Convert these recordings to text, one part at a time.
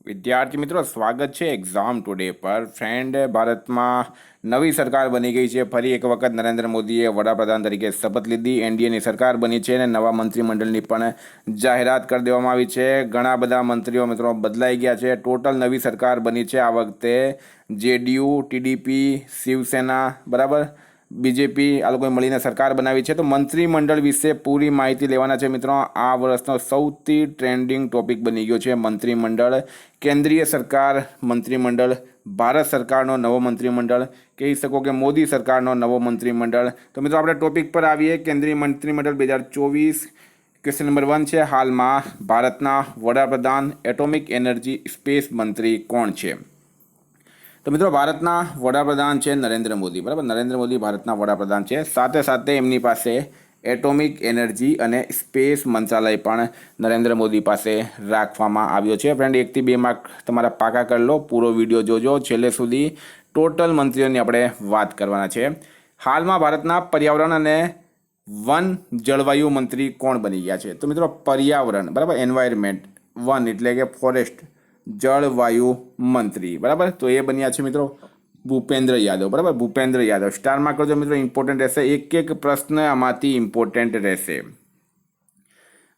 વિદ્યાર્થી મિત્રો, સ્વાગત છે એક્ઝામ ટુડે પર. ફ્રેન્ડ, ભારતમાં નવી સરકાર બની ગઈ છે. ફરી એક વખત નરેન્દ્ર મોદીએ વડાપ્રધાન તરીકે શપથ લીધી. એનડીએની સરકાર બની છે અને નવા મંત્રીમંડળની પણ જાહેરાત કરી દેવામાં આવી છે. ઘણા બધા મંત્રીઓ મિત્રો બદલાઈ ગયા છે. ટોટલ નવી સરકાર બની છે આ વખતે. જેડીયુ, ટીડીપી, શિવસેના, બરાબર, બીજેપી, આ લોકોએ મળીને સરકાર બનાવી છે. તો મંત્રીમંડળ વિશે પૂરી માહિતી લેવાના છે મિત્રો. આ વર્ષનો સૌથી ટ્રેન્ડિંગ ટોપિક બની ગયો છે મંત્રીમંડળ. કેન્દ્રીય સરકાર મંત્રીમંડળ, ભારત સરકારનો નવો મંત્રીમંડળ, કહી શકો કે મોદી સરકારનો નવો મંત્રીમંડળ. તો મિત્રો આપણે ટોપિક પર આવીએ. કેન્દ્રીય મંત્રીમંડળ 2024. ક્વેશ્ચન નંબર 1 છે, હાલમાં ભારતના વડાપ્રધાન એટોમિક એનર્જી સ્પેસ મંત્રી કોણ છે? તો મિત્રો ભારતના વડાપ્રધાન છે નરેન્દ્ર મોદી, બરાબર. નરેન્દ્ર મોદી ભારતના વડાપ્રધાન છે. સાથે સાથે એમની પાસે એટોમિક એનર્જી અને સ્પેસ મંત્રાલય પણ નરેન્દ્ર મોદી પાસે રાખવામાં આવ્યો છે. ફ્રેન્ડ, 1 થી 2 માર્ક તમારા પાકા કરી લો. પૂરો વિડીયો જોજો છેલ્લે સુધી. ટોટલ મંત્રીઓની આપણે વાત કરવાના છે. હાલમાં ભારતના પર્યાવરણ અને વન જળવાયુ મંત્રી કોણ બની ગયા છે? તો મિત્રો પર્યાવરણ, બરાબર, એન્વાયરમેન્ટ, વન એટલે કે ફોરેસ્ટ, જળવાયુ મંત્રી, બરાબર, તો એ બન્યા છે મિત્રો ભૂપેન્દ્ર યાદવ, બરાબર. ભૂપેન્દ્ર યાદવ સ્ટારમાં કરજો મિત્રો, ઇમ્પોર્ટન્ટ રહેશે. એક પ્રશ્ન આમાંથી ઇમ્પોર્ટન્ટ રહેશે.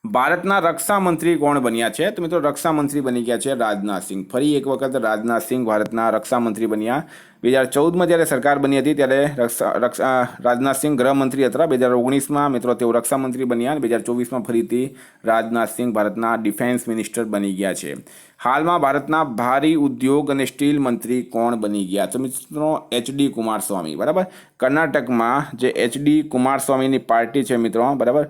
ભારતના રક્ષા મંત્રી કોણ બન્યા છે? તો મિત્રો રક્ષા મંત્રી બની ગયા છે રાજનાથસિંહ. ફરી એક વખત રાજનાથસિંહ ભારતના રક્ષા મંત્રી બન્યા. 2014માં જ્યારે સરકાર બની હતી ત્યારે રાજનાથસિંહ ગૃહમંત્રી હતા. 2019માં મિત્રો તેઓ રક્ષા મંત્રી બન્યા અને 2024માં ફરીથી રાજનાથસિંહ ભારતના ડિફેન્સ મિનિસ્ટર બની ગયા છે. હાલમાં ભારતના ભારી ઉદ્યોગ અને સ્ટીલ મંત્રી કોણ બની ગયા? તો મિત્રો એચડી કુમારસ્વામી, બરાબર. કર્ણાટકમાં જે એચડી કુમારસ્વામીની પાર્ટી છે મિત્રો, બરાબર,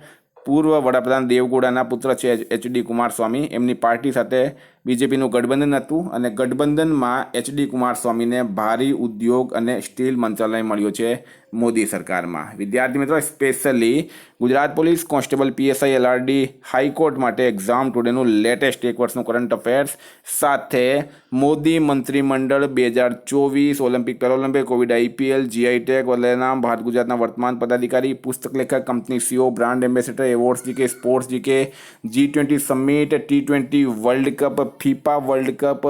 પૂર્વ વડાપ્રધાન દેવગૌડાના પુત્ર છે એચડી કુમારસ્વામી. એમની પાર્ટી સાથે બીજેપીનું ગઠબંધન હતું અને ગઠબંધનમાં એચડી કુમારસ્વામીને ભારી ઉદ્યોગ અને સ્ટીલ મંત્રાલય મળ્યો છે મોદી સરકારમાં. વિદ્યાર્થી મિત્રો, specially Gujarat police constable, PSI, LRD, high court માટે એક્ઝામ ટુડેનું લેટેસ્ટ 1 વર્ષનું કરંટ અફેર્સ સાથે મોદી મંત્રીમંડળ 2024, Olympic, paralympic, covid, IPL, GI tag, વલેનામ, ભારત ગુજરાતના વર્તમાન પદાધિકારી, પુસ્તક લેખક, company CEO, brand ambassador, awards GK, sports GK, G20 summit, T20 world cup, FIFA world cup,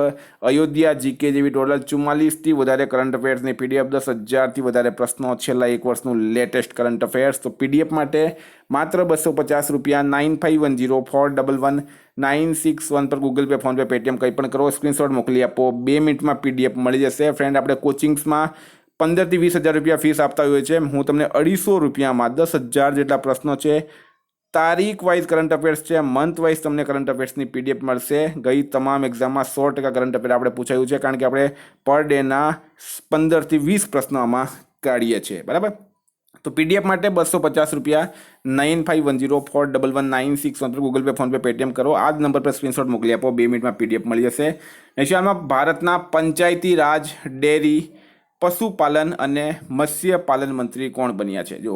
Ayodhya GK જેવી ટોટલ 44થી વધારે કરંટ અફેર્સની પીડીએફ, 10,000થી વધારે પ્રશ્નો, છેલ્લા 1 વર્ષનું લેટેસ્ટ કરંટ અફેર્સ. તો પીડીએફ માટે માત્ર ₹250, 9510411961 પર ગૂગલ પે, ફોનપે, પેટીએમ કંઈ પણ કરો, સ્ક્રીનશોટ મોકલી આપો. 2 મિનિટમાં પીડીએફ મળી જશે. ફ્રેન્ડ, આપણે કોચિંગ્સમાં 15,000 થી 20,000 રૂપિયા ફીસ આપતા હોઈએ છીએ. હું તમને 250 રૂપિયામાં 10,000 જેટલા પ્રશ્નો છે, તારીખ વાઇઝ કરંટ અફેર્સ છે, મંથ વાઇઝ તમને કરંટ અફેર્સની પીડીએફ મળશે. ગઈ તમામ એક્ઝામમાં 100% કરંટ અફેર આપણે પૂછાયું છે, કારણ કે આપણે પર ડેના 15 થી 20 પ્રશ્નો આમાં કાઢીએ છીએ, બરાબર. તો પીડીએફ માટે ₹250, 9510411961 પર ગૂગલ પે, ફોનપે, પેટીએમ કરો. આ જ નંબર પર સ્ક્રીનશોટ મોકલી આપો. 2 મિનિટમાં પીડીએફ મળી જશે. નેક્સ્ટ ભારતના પંચાયતી રાજ, ડેરી, પશુપાલન અને મત્સ્યપાલન મંત્રી કોણ બન્યા છે? જો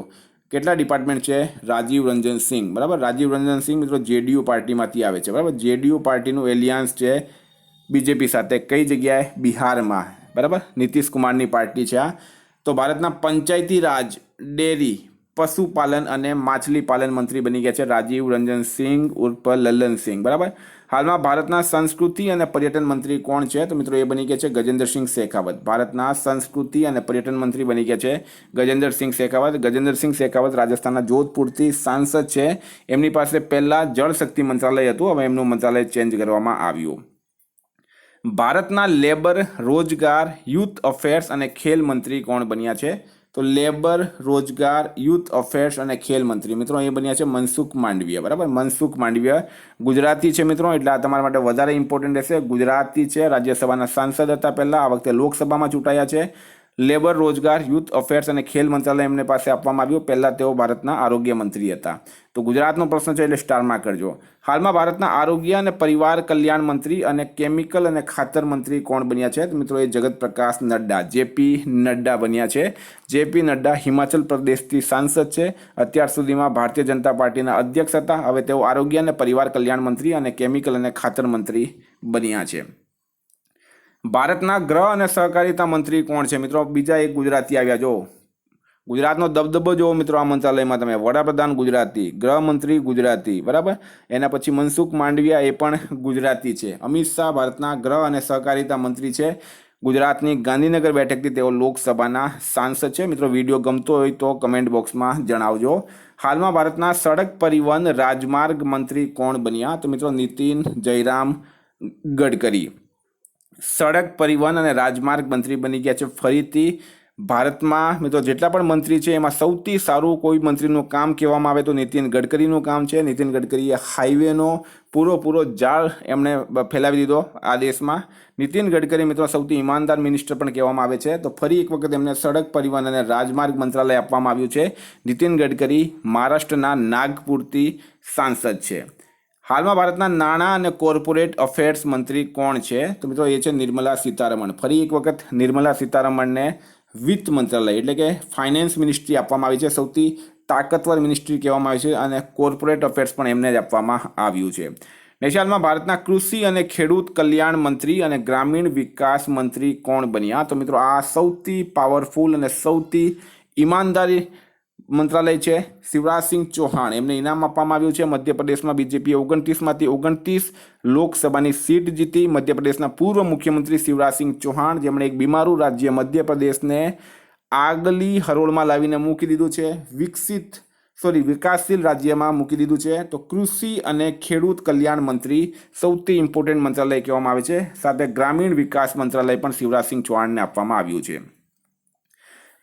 કેટલા ડિપાર્ટમેન્ટ છે? રાજીવ રંજન સિંહ, બરાબર. રાજીવ રંજન સિંહ મિત્રો જેડીયુ પાર્ટીમાંથી આવે છે, બરાબર. જેડીયુ પાર્ટીનું એલિયાન્સ છે બીજેપી સાથે. કઈ જગ્યાએ? બિહારમાં, બરાબર. નીતિશ કુમારની પાર્ટી છે આ. તો ભારતના પંચાયતી રાજ, ડેરી, પશુપાલન અને માછલી પાલન મંત્રી બની ગયા છે રાજીવ રંજન સિંહ ઉર્ફ લલ્લન સિંહ, બરાબર. હાલમાં ભારતના સંસ્કૃતિ અને પર્યટન મંત્રી કોણ છે? તો મિત્રો એ બની ગયા છે ગજેન્દ્રસિંહ શેખાવત. ભારતના સંસ્કૃતિ અને પર્યટન મંત્રી બની ગયા છે ગજેન્દ્રસિંહ શેખાવત. ગજેન્દ્રસિંહ શેખાવત રાજસ્થાનના જોધપુરથી સાંસદ છે. એમની પાસે પહેલાં જળશક્તિ મંત્રાલય હતું, હવે એમનું મંત્રાલય ચેન્જ કરવામાં આવ્યું. ભારતના લેબર, રોજગાર, યુથ અફેર્સ અને ખેલ મંત્રી કોણ બન્યા છે? તો લેબર, રોજગાર, યુથ અફેર્સ અને ખેલ મંત્રી મિત્રો એ બન્યા છે મનસુખ માંડવિયા, બરાબર. મનસુખ માંડવિયા ગુજરાતી છે મિત્રો, એટલે આ તમારા માટે વધારે ઇમ્પોર્ટન્ટ રહેશે. ગુજરાતી છે, રાજ્યસભાના સાંસદ હતા પહેલાં, આ વખતે લોકસભામાં ચૂંટાયા છે. લેબર, રોજગાર, યુથ અફેર્સ અને ખેલ મંત્રાલય એમને પાસે આપવામાં આવ્યું. પહેલાં તેઓ ભારતના આરોગ્ય મંત્રી હતા. તો ગુજરાતનો પ્રશ્ન છે એટલે સ્ટારમાં કરજો. હાલમાં ભારતના આરોગ્ય અને પરિવાર કલ્યાણ મંત્રી અને કેમિકલ અને ખાતર મંત્રી કોણ બન્યા છે? તો મિત્રો એ જગત પ્રકાશ નડ્ડા, જેપી નડ્ડા બન્યા છે. જેપી નડ્ડા હિમાચલ પ્રદેશથી સાંસદ છે. અત્યાર સુધીમાં ભારતીય જનતા પાર્ટીના અધ્યક્ષ હતા. હવે તેઓ આરોગ્ય અને પરિવાર કલ્યાણ મંત્રી અને કેમિકલ અને ખાતર મંત્રી બન્યા છે. ભારતના ગૃહ અને સહકારિતા મંત્રી કોણ છે? મિત્રો બીજા એક ગુજરાતી આવ્યા. જો ગુજરાતનો દબદબો જોવો મિત્રો આ મંત્રાલયમાં તમે, વડાપ્રધાન ગુજરાતી, ગૃહમંત્રી ગુજરાતી, બરાબર. એના પછી મનસુખ માંડવિયા એ પણ ગુજરાતી છે. અમિત શાહ ભારતના ગૃહ અને સહકારિતા મંત્રી છે. ગુજરાતની ગાંધીનગર બેઠકથી તેઓ લોકસભાના સાંસદ છે. મિત્રો વિડીયો ગમતો હોય તો કમેન્ટ બોક્સમાં જણાવજો. હાલમાં ભારતના સડક પરિવહન રાજમાર્ગ મંત્રી કોણ બન્યા? તો મિત્રો નીતિન જયરામ ગડકરી સડક પરિવહન અને રાજમાર્ગ મંત્રી બની ગયા છે. ફરીથી ભારતમાં મિત્રો જેટલા પણ મંત્રી છે એમાં સૌથી સારું કોઈ મંત્રીનું કામ કહેવામાં આવે તો નીતિન ગડકરીનું કામ છે. નીતિન ગડકરીએ હાઈવેનો પૂરો જાળ એમણે ફેલાવી દીધો આ દેશમાં. નીતિન ગડકરી મિત્રો સૌથી ઈમાનદાર મિનિસ્ટર પણ કહેવામાં આવે છે. તો ફરી એક વખત એમને સડક પરિવહન અને રાજમાર્ગ મંત્રાલય આપવામાં આવ્યું છે. નીતિન ગડકરી મહારાષ્ટ્રના નાગપુરથી સાંસદ છે. હાલમાં ભારતના નાણાં અને કોર્પોરેટ અફેર્સ મંત્રી કોણ છે? તો મિત્રો એ છે નિર્મલા સીતારમણ. ફરી એક વખત નિર્મલા સીતારમણને વિત્ત મંત્રાલય એટલે કે ફાઇનાન્સ મિનિસ્ટ્રી આપવામાં આવી છે. સૌથી તાકતવર મિનિસ્ટ્રી કહેવામાં આવી છે અને કોર્પોરેટ અફેર્સ પણ એમને જ આપવામાં આવ્યું છે. નેશનલમાં ભારતના કૃષિ અને ખેડૂત કલ્યાણ મંત્રી અને ગ્રામીણ વિકાસ મંત્રી કોણ બન્યા? તો મિત્રો આ સૌથી પાવરફુલ અને સૌથી ઈમાનદારી મંત્રાલય છે. શિવરાજસિંહ ચૌહાણ એમને ઇનામ આપવામાં આવ્યું છે. મધ્યપ્રદેશમાં બીજેપીએ 29માંથી 29 લોકસભાની સીટ જીતી. મધ્યપ્રદેશના પૂર્વ મુખ્યમંત્રી શિવરાજસિંહ ચૌહાણ જેમણે એક બીમારું રાજ્ય મધ્યપ્રદેશને આગલી હરોળમાં લાવીને મૂકી દીધું છે, વિકાસશીલ રાજ્યમાં મૂકી દીધું છે. તો કૃષિ અને ખેડૂત કલ્યાણ મંત્રી સૌથી ઇમ્પોર્ટન્ટ મંત્રાલય કહેવામાં આવે છે. સાથે ગ્રામીણ વિકાસ મંત્રાલય પણ શિવરાજસિંહ ચૌહાણને આપવામાં આવ્યું છે.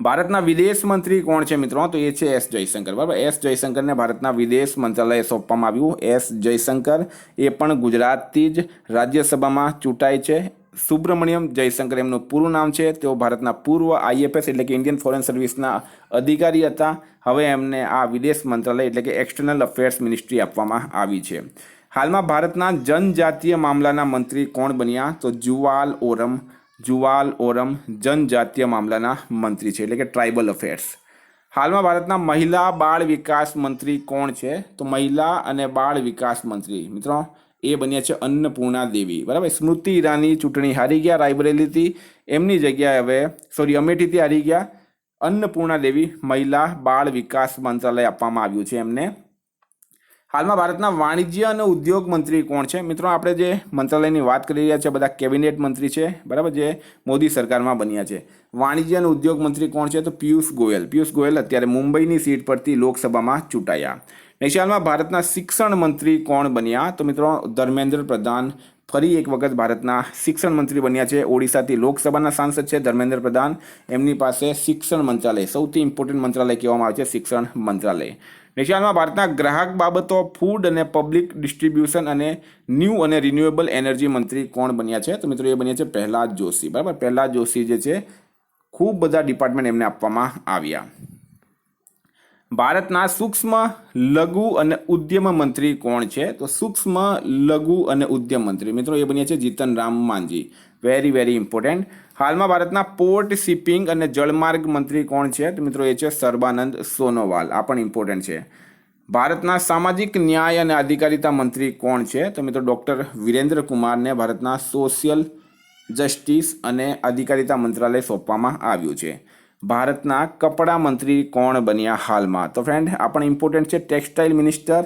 ભારતના વિદેશ મંત્રી કોણ છે મિત્રો? તો એ છે એસ જયશંકર, બરાબર. એસ જયશંકરને ભારતના વિદેશ મંત્રાલય સોંપવામાં આવ્યું. એસ જયશંકર એ પણ ગુજરાતથી જ રાજ્યસભામાં ચૂંટાય છે. સુબ્રમણ્યમ જયશંકર એમનું પૂરું નામ છે. તેઓ ભારતના પૂર્વ આઈએફએસ એટલે કે ઇન્ડિયન ફોરેન સર્વિસના અધિકારી હતા. હવે એમને આ વિદેશ મંત્રાલય એટલે કે એક્સટર્નલ અફેર્સ મિનિસ્ટ્રી આપવામાં આવી છે. હાલમાં ભારતના જનજાતીય મામલાના મંત્રી કોણ બન્યા? તો જુવાલ ઓરમ જનજાતીય મામલાના મંત્રી છે એટલે કે ટ્રાઇબલ અફેર્સ. હાલમાં ભારતના મહિલા બાળ વિકાસ મંત્રી કોણ છે? તો મહિલા અને બાળ વિકાસ મંત્રી મિત્રો એ બન્યા છે અન્નપૂર્ણા દેવી, બરાબર. સ્મૃતિ ઈરાની ચૂંટણી હારી ગયા રાયબરેલીથી, એમની જગ્યાએ હવે અમેઠીથી હારી ગયા. અન્નપૂર્ણા દેવી મહિલા બાળ વિકાસ મંત્રાલય આપવામાં આવ્યું છે એમને. હાલમાં ભારતના વાણિજ્ય અને ઉદ્યોગ મંત્રી કોણ છે? મિત્રો આપણે જે મંત્રાલયની વાત કરી રહ્યા છે બધા કેબિનેટ મંત્રી છે, બરાબર, જે મોદી સરકારમાં બન્યા છે. વાણિજ્ય અને ઉદ્યોગ મંત્રી કોણ છે? તો પિયુષ ગોયલ અત્યારે મુંબઈની સીટ પરથી લોકસભામાં ચૂંટાયા. નેશનલમાં ભારતના શિક્ષણ મંત્રી કોણ બન્યા? તો મિત્રો ધર્મેન્દ્ર પ્રધાન ફરી એક વખત ભારતના શિક્ષણ મંત્રી બન્યા છે. ઓડિશાથી લોકસભાના સાંસદ છે ધર્મેન્દ્ર પ્રધાન. એમની પાસે શિક્ષણ મંત્રાલય સૌથી ઇમ્પોર્ટન્ટ મંત્રાલય કહેવામાં આવે છે, શિક્ષણ મંત્રાલય. નેશનલમાં ભારતના ગ્રાહક બાબતો, ફૂડ અને પબ્લિક ડિસ્ટ્રીબ્યુશન અને ન્યૂ અને રિન્યુએબલ એનર્જી મંત્રી કોણ બન્યા છે? તો મિત્રો એ બન્યા છે પ્રહલાદ જોશી, બરાબર. પ્રહલાદ જોશી જે છે ખૂબ બધા ડિપાર્ટમેન્ટ એમને આપવામાં આવ્યા. ભારતના સૂક્ષ્મ લઘુ અને ઉદ્યમ મંત્રી કોણ છે? તો સૂક્ષ્મ લઘુ અને ઉદ્યમ મંત્રી મિત્રો એ બન્યા છે જીતન રામ માંઝી. Very important. હાલમાં ભારતના પોર્ટ, શિપિંગ અને જળમાર્ગ મંત્રી કોણ છે? તો મિત્રો એ છે સર્બાનંદ સોનોવાલ. આ પણ ઇમ્પોર્ટન્ટ છે. ભારતના સામાજિક ન્યાય અને અધિકારિતા મંત્રી કોણ છે? તો મિત્રો ડૉક્ટર વિરેન્દ્ર કુમારને ભારતના સોશિયલ જસ્ટિસ અને અધિકારિતા મંત્રાલય સોંપવામાં આવ્યું છે. ભારતના કપડાં મંત્રી કોણ બન્યા હાલમાં? તો ફ્રેન્ડ આ પણ ઇમ્પોર્ટન્ટ છે. ટેક્સટાઇલ મિનિસ્ટર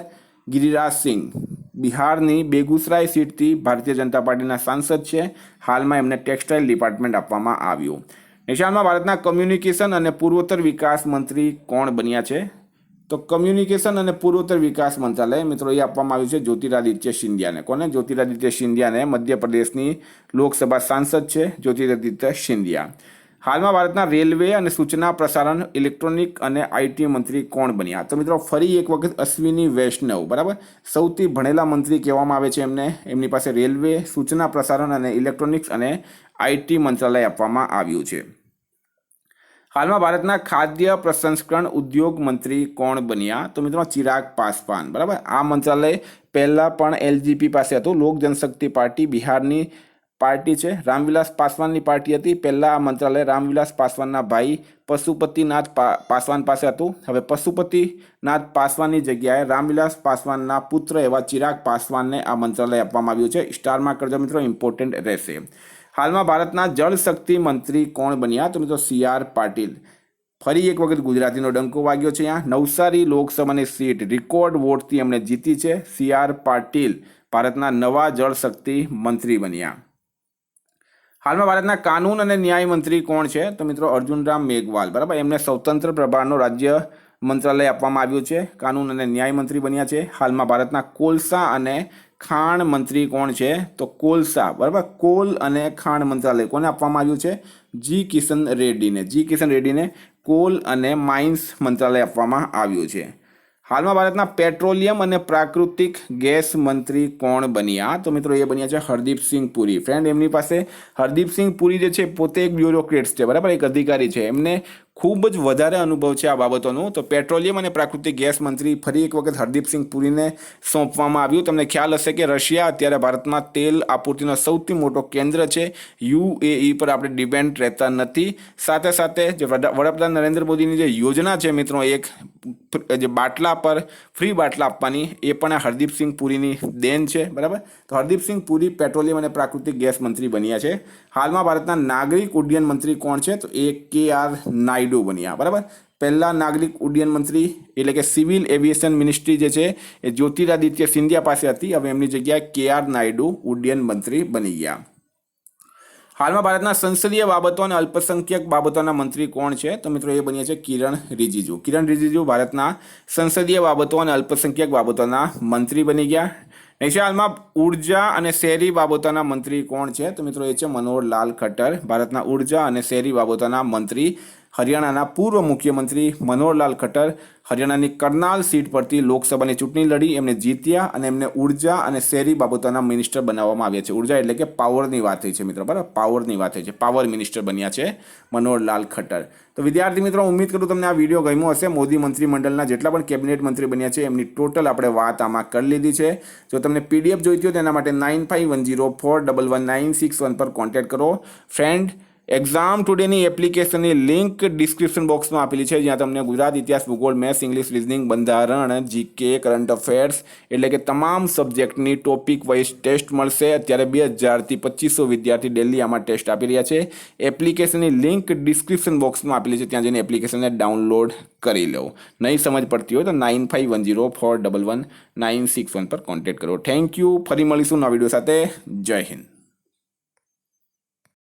ગિરિરાજ સિંહ બિહારની બેગુસરાય સીટથી ભારતીય જનતા પાર્ટીના સાંસદ છે. હાલમાં એમને ટેક્સટાઇલ ડિપાર્ટમેન્ટ આપવામાં આવ્યું. નેશનલમાં ભારતના કમ્યુનિકેશન અને પૂર્વોત્તર વિકાસ મંત્રી કોણ બન્યા છે? તો કમ્યુનિકેશન અને પૂર્વોત્તર વિકાસ મંત્રાલય મિત્રો એ આપવામાં આવ્યું છે જ્યોતિરાદિત્ય સિંધિયાને. કોને? જ્યોતિરાદિત્ય સિંધિયાને. મધ્યપ્રદેશની લોકસભા સાંસદ છે જ્યોતિરાદિત્ય સિંધિયા. હાલમાં ભારતના રેલવે અને સૂચના પ્રસારણ, ઇલેક્ટ્રોનિક અને આઈટી મંત્રી કોણ બન્યા? તો મિત્રો ફરી એક વખત અશ્વિની વૈષ્ણવ, બરાબર. સૌથી ભણેલા મંત્રી કહેવામાં આવે છે એમને. એમની પાસે રેલવે, સૂચના પ્રસારણ અને ઇલેક્ટ્રોનિક્સ અને આઈટી મંત્રાલય આપવામાં આવ્યું છે. હાલમાં ભારતના ખાદ્ય પ્રસંસ્કરણ ઉદ્યોગ મંત્રી કોણ બન્યા? તો મિત્રો ચિરાગ પાસવાન, બરાબર. આ મંત્રાલય પહેલાં પણ એલજીપી પાસે હતું, લોક જનશક્તિ પાર્ટી બિહારની પાર્ટી છે. રામવિલાસ પાસવાનની પાર્ટી હતી. પહેલાં આ મંત્રાલય રામવિલાસ પાસવાનના ભાઈ પશુપતિનાથ પાસવાન પાસે હતું. હવે પશુપતિનાથ પાસવાનની જગ્યાએ રામવિલાસ પાસવાનના પુત્ર એવા ચિરાગ પાસવાનને આ મંત્રાલય આપવામાં આવ્યું છે. સ્ટારમાં કરજો મિત્રો, ઇમ્પોર્ટન્ટ રહેશે. હાલમાં ભારતના જળશક્તિ મંત્રી કોણ બન્યા? તો મિત્રો સી આર પાટીલ. ફરી એક વખત ગુજરાતીનો ડંકો વાગ્યો છે અહીંયા. નવસારી લોકસભાની સીટ રેકોર્ડ વોટથી એમણે જીતી છે. CR પાટીલ ભારતના નવા જળશક્તિ મંત્રી બન્યા. હાલમાં ભારતના કાનૂન અને ન્યાય મંત્રી કોણ છે? તો મિત્રો અર્જુનરામ મેઘવાલ, બરાબર. એમને સ્વતંત્ર પ્રભારનો રાજ્ય મંત્રાલય આપવામાં આવ્યું છે. કાનૂન અને ન્યાય મંત્રી બન્યા છે. હાલમાં ભારતના કોલસા અને ખાણ મંત્રી કોણ છે? તો કોલસા, બરાબર. કોલ અને ખાણ મંત્રાલય કોને આપવામાં આવ્યું છે? જી કિશન રેડ્ડીને કોલ અને માઇન્સ મંત્રાલય આપવામાં આવ્યું છે. હાલમાં ભારતના પેટ્રોલિયમ અને પ્રાકૃતિક ગેસ મંત્રી કોણ બન્યા? તો મિત્રો એ બન્યા છે હરદીપસિંહ પુરી. ફ્રેન્ડ, એમની પાસે હરદીપસિંહ પુરી જે છે પોતે એક બ્યુરોક્રેટ્સ છે, બરાબર, એક અધિકારી છે. એમને ખૂબ જ વધારે અનુભવ છે આ બાબતોનું. તો પેટ્રોલિયમ અને પ્રાકૃતિક ગેસ મંત્રી ફરી એક વખત હરદીપસિંહ પુરીને સોંપવામાં આવ્યું. તમને ખ્યાલ હશે કે રશિયા અત્યારે ભારતમાં તેલ આપૂર્તિનો સૌથી મોટો કેન્દ્ર છે. UAE પર આપણે ડિપેન્ડ રહેતા નથી. સાથે સાથે જે વડાપ્રધાન નરેન્દ્ર મોદીની જે યોજના છે મિત્રો, એક જે બાટલા પર ફ્રી બાટલા આપવાની, એ પણ આ હરદીપસિંહ પુરીની દેન છે, બરાબર. તો હરદીપસિંહ પુરી પેટ્રોલિયમ અને પ્રાકૃતિક ગેસ મંત્રી બન્યા છે. હાલમાં ભારતના નાગરિક ઉડ્ડયન મંત્રી કોણ છે? તો એ KR નાયડુ બન્યા, બરાબર. પહેલા નાગરિક ઉડ્ડયન મંત્રી એટલે કે સિવિલ એવિએશન મિનિસ્ટ્રી જે છે એ જ્યોતિરાદિત્ય સિંધિયા પાસે હતી. હવે એમની જગ્યાએ KR નાયડુ ઉડ્ડયન મંત્રી બની ગયા. હાલમાં ભારતના સંસદીય બાબતો અને અલ્પસંખ્યક બાબતોના મંત્રી કોણ છે? તો મિત્રો એ બન્યા છે કિરણ રિજિજુ ભારતના સંસદીય બાબતો અને અલ્પસંખ્યક બાબતોના મંત્રી બની ગયા. નેક્સ્ટ, હાલમાં ઉર્જા અને શહેરી બાબતોના મંત્રી કોણ છે? તો મિત્રો એ છે મનોહરલાલ ખટ્ટર, ભારતના ઉર્જા અને શહેરી બાબતોના મંત્રી. હરિયાણાના પૂર્વ મુખ્યમંત્રી મનોહરલાલ ખટ્ટર હરિયાણાની કરનાલ સીટ પરથી લોકસભાની ચૂંટણી લડી, એમને જીત્યા અને એમને ઉર્જા અને શહેરી બાબતોના મિનિસ્ટર બનાવવામાં આવ્યા છે. ઉર્જા એટલે કે પાવરની વાત થઈ છે મિત્રો, બરાબર, પાવરની વાત થઈ છે. પાવર મિનિસ્ટર બન્યા છે મનોહરલાલ ખટ્ટર. તો વિદ્યાર્થી મિત્રો, ઉમ્મીદ કરું તમને આ વિડીયો ગમ્યો હશે. મોદી મંત્રીમંડળના જેટલા પણ કેબિનેટ મંત્રી બન્યા છે એમની ટોટલ આપણે વાત આમાં કરી લીધી છે. જો તમને PDF જોઈતી હોય તેના માટે 9510411961 પર કોન્ટેક્ટ કરો. ફ્રેન્ડ, એક્ઝામ ટુડેની એપ્લિકેશનની લિંક ડિસ્ક્રિપ્શન બોક્સમાં આપેલી છે, જ્યાં તમને ગુજરાત, ઇતિહાસ, ભૂગોળ, મેથ્સ, ઇંગ્લિશ, રિઝનિંગ, બંધારણ, GK, કરંટ અફેર્સ એટલે કે તમામ સબ્જેક્ટની ટોપિક વાઇઝ ટેસ્ટ મળશે. અત્યારે 2000 થી 2500 વિદ્યાર્થી ડેલી આમાં ટેસ્ટ આપી રહ્યા છે. એપ્લિકેશનની લિંક ડિસ્ક્રિપ્શન બોક્સમાં આપેલી છે, ત્યાં જઈને એપ્લિકેશનને ડાઉનલોડ કરી લો. નહીં સમજ પડતી હોય તો 9510411961 પર કોન્ટેક્ટ કરો. Thank you. ફરી મળીશું નવા વિડીયો સાથે. જય હિન્દ.